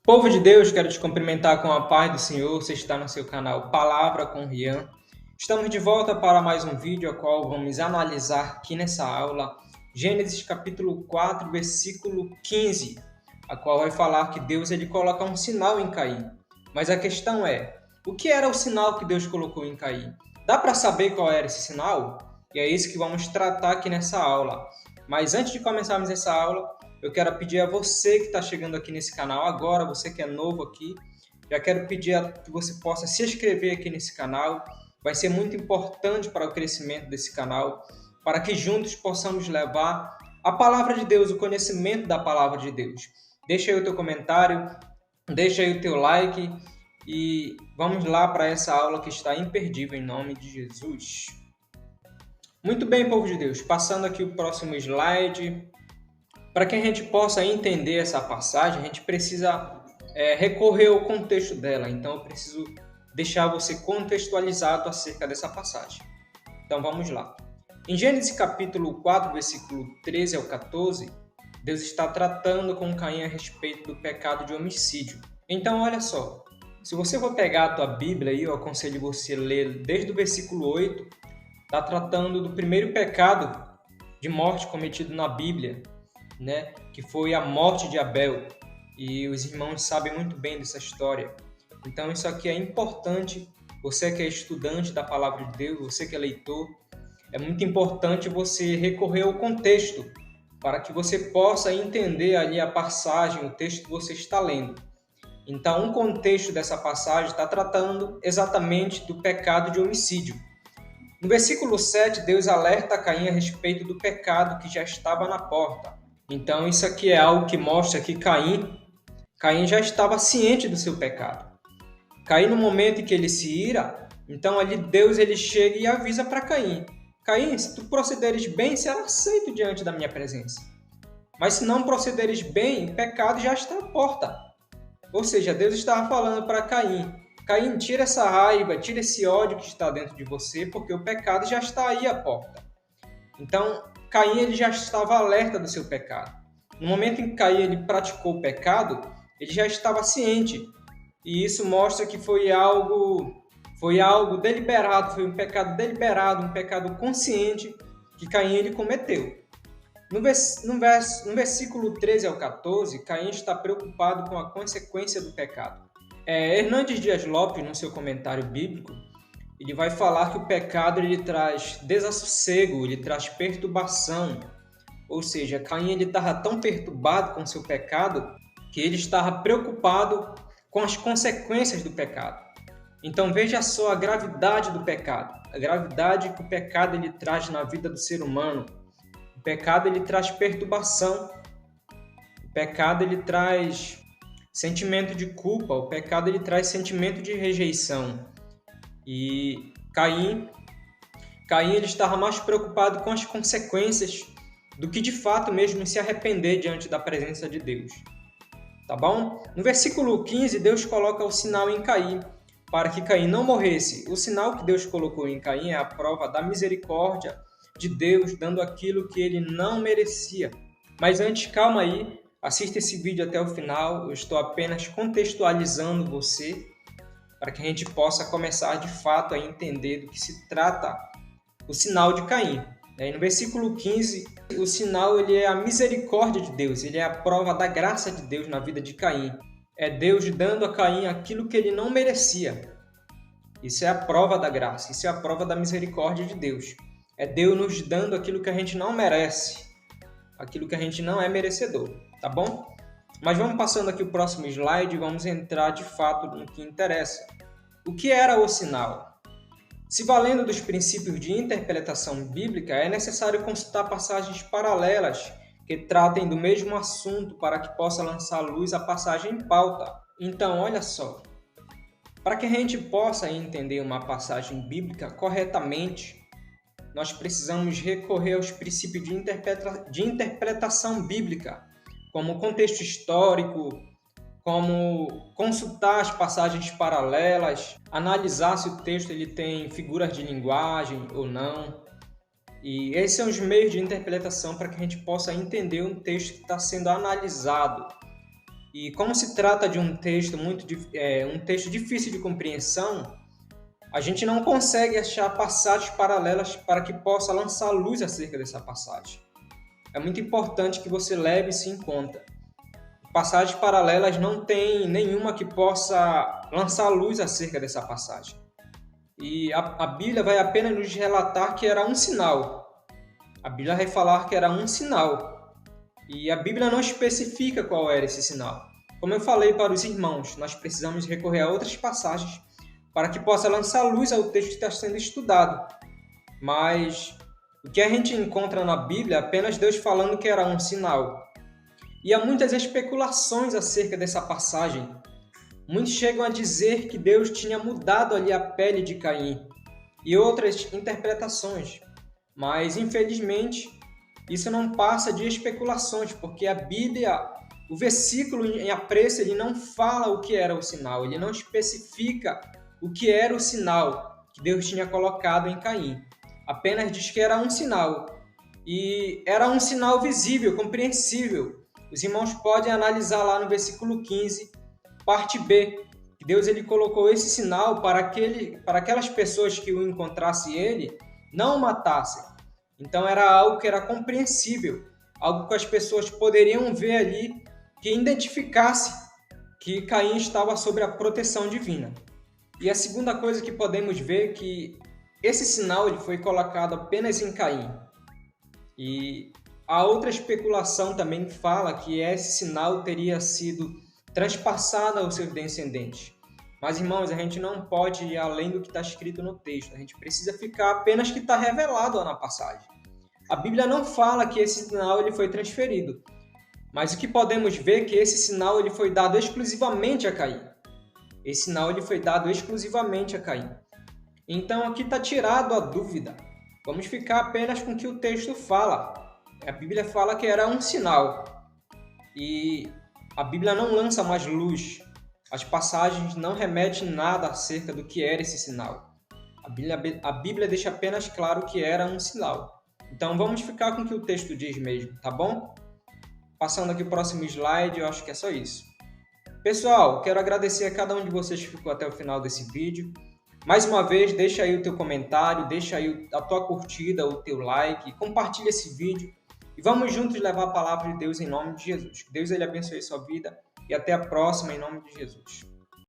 Povo de Deus, quero te cumprimentar com a paz do Senhor. Você está no seu canal Palavra com Rian. Estamos de volta para mais um vídeo, a qual vamos analisar aqui nessa aula Gênesis capítulo 4, versículo 15, a qual vai falar que Deus ele coloca um sinal em Caim. Mas a questão é, o que era o sinal que Deus colocou em Caim? Dá para saber qual era esse sinal? E é isso que vamos tratar aqui nessa aula. Mas antes de começarmos essa aula, eu quero pedir a você que está chegando aqui nesse canal agora, você que é novo aqui, já quero pedir que você possa se inscrever aqui nesse canal. Vai ser muito importante para o crescimento desse canal, para que juntos possamos levar a palavra de Deus, o conhecimento da palavra de Deus. Deixa aí o teu comentário, deixa aí o teu like e vamos lá para essa aula que está imperdível em nome de Jesus. Muito bem, povo de Deus, passando aqui o próximo slide. Para que a gente possa entender essa passagem, a gente precisa recorrer ao contexto dela. Então, eu preciso deixar você contextualizado acerca dessa passagem. Então, vamos lá. Em Gênesis capítulo 4, versículo 13 ao 14, Deus está tratando com Caim a respeito do pecado de homicídio. Então, olha só. Se você for pegar a tua Bíblia aí, eu aconselho você a ler desde o versículo 8, está tratando do primeiro pecado de morte cometido na Bíblia, né, que foi a morte de Abel, e os irmãos sabem muito bem dessa história. Então isso aqui é importante, você que é estudante da palavra de Deus, você que é leitor, é muito importante você recorrer ao contexto, para que você possa entender ali a passagem, o texto que você está lendo. Então, um contexto dessa passagem está tratando exatamente do pecado de homicídio. No versículo 7, Deus alerta Caim a respeito do pecado que já estava na porta. Então, isso aqui é algo que mostra que Caim já estava ciente do seu pecado. Caim, no momento em que ele se ira, então ali Deus ele chega e avisa para Caim: Caim, se tu procederes bem, será aceito diante da minha presença. Mas se não procederes bem, o pecado já está à porta. Ou seja, Deus estava falando para Caim: Caim, tira essa raiva, tira esse ódio que está dentro de você, porque o pecado já está aí à porta. Então, Caim ele já estava alerta do seu pecado. No momento em que Caim ele praticou o pecado, ele já estava ciente. E isso mostra que foi algo deliberado, foi um pecado deliberado, um pecado consciente que Caim ele cometeu. No versículo 13 ao 14, Caim está preocupado com a consequência do pecado. Hernandes Dias Lopes, no seu comentário bíblico, ele vai falar que o pecado ele traz desassossego, ele traz perturbação. Ou seja, Caim ele estava tão perturbado com seu pecado que ele estava preocupado com as consequências do pecado. Então veja só a gravidade do pecado, a gravidade que o pecado ele traz na vida do ser humano. O pecado ele traz perturbação, o pecado ele traz sentimento de culpa, o pecado ele traz sentimento de rejeição. E Caim ele estava mais preocupado com as consequências do que de fato mesmo se arrepender diante da presença de Deus. Tá bom? No versículo 15, Deus coloca o sinal em Caim, para que Caim não morresse. O sinal que Deus colocou em Caim é a prova da misericórdia de Deus, dando aquilo que ele não merecia. Mas antes, calma aí, assista esse vídeo até o final, eu estou apenas contextualizando você, para que a gente possa começar de fato a entender do que se trata o sinal de Caim. No versículo 15, o sinal ele é a misericórdia de Deus, ele é a prova da graça de Deus na vida de Caim. É Deus dando a Caim aquilo que ele não merecia. Isso é a prova da graça, isso é a prova da misericórdia de Deus. É Deus nos dando aquilo que a gente não merece, aquilo que a gente não é merecedor, tá bom? Mas vamos passando aqui o próximo slide e vamos entrar de fato no que interessa. O que era o sinal? Se valendo dos princípios de interpretação bíblica, é necessário consultar passagens paralelas que tratem do mesmo assunto para que possa lançar à luz a passagem em pauta. Então, olha só, para que a gente possa entender uma passagem bíblica corretamente, nós precisamos recorrer aos princípios de interpretação bíblica, como contexto histórico, como consultar as passagens paralelas, analisar se o texto ele tem figuras de linguagem ou não. E esses são os meios de interpretação para que a gente possa entender um texto que está sendo analisado. E como se trata de um texto um texto difícil de compreensão, a gente não consegue achar passagens paralelas para que possa lançar luz acerca dessa passagem. É muito importante que você leve isso em conta. Passagens paralelas não tem nenhuma que possa lançar luz acerca dessa passagem. E a Bíblia vai apenas nos relatar que era um sinal. A Bíblia vai falar que era um sinal. E a Bíblia não especifica qual era esse sinal. Como eu falei para os irmãos, nós precisamos recorrer a outras passagens para que possa lançar luz ao texto que está sendo estudado. Mas o que a gente encontra na Bíblia é apenas Deus falando que era um sinal. E há muitas especulações acerca dessa passagem. Muitos chegam a dizer que Deus tinha mudado ali a pele de Caim e outras interpretações. Mas, infelizmente, isso não passa de especulações, porque a Bíblia, o versículo em apreço, ele não fala o que era o sinal, ele não especifica o que era o sinal que Deus tinha colocado em Caim. Apenas diz que era um sinal. E era um sinal visível, compreensível. Os irmãos podem analisar lá no versículo 15, parte B, que Deus ele colocou esse sinal para aquelas pessoas que o encontrassem ele, não o matassem. Então era algo que era compreensível, algo que as pessoas poderiam ver ali, que identificasse que Caim estava sob a proteção divina. E a segunda coisa que podemos ver é que esse sinal ele foi colocado apenas em Caim. E a outra especulação também fala que esse sinal teria sido transpassado aos seus descendentes. Mas, irmãos, a gente não pode ir além do que está escrito no texto. A gente precisa ficar apenas que está revelado lá na passagem. A Bíblia não fala que esse sinal ele foi transferido. Mas o que podemos ver é que esse sinal ele foi dado exclusivamente a Caim. Esse sinal ele foi dado exclusivamente a Caim. Então aqui está tirado a dúvida. Vamos ficar apenas com o que o texto fala. A Bíblia fala que era um sinal. E a Bíblia não lança mais luz. As passagens não remetem nada acerca do que era esse sinal. A Bíblia deixa apenas claro que era um sinal. Então vamos ficar com o que o texto diz mesmo, tá bom? Passando aqui o próximo slide, eu acho que é só isso. Pessoal, quero agradecer a cada um de vocês que ficou até o final desse vídeo. Mais uma vez, deixa aí o teu comentário, deixa aí a tua curtida, o teu like, compartilha esse vídeo e vamos juntos levar a palavra de Deus em nome de Jesus. Que Deus ele abençoe a sua vida e até a próxima em nome de Jesus.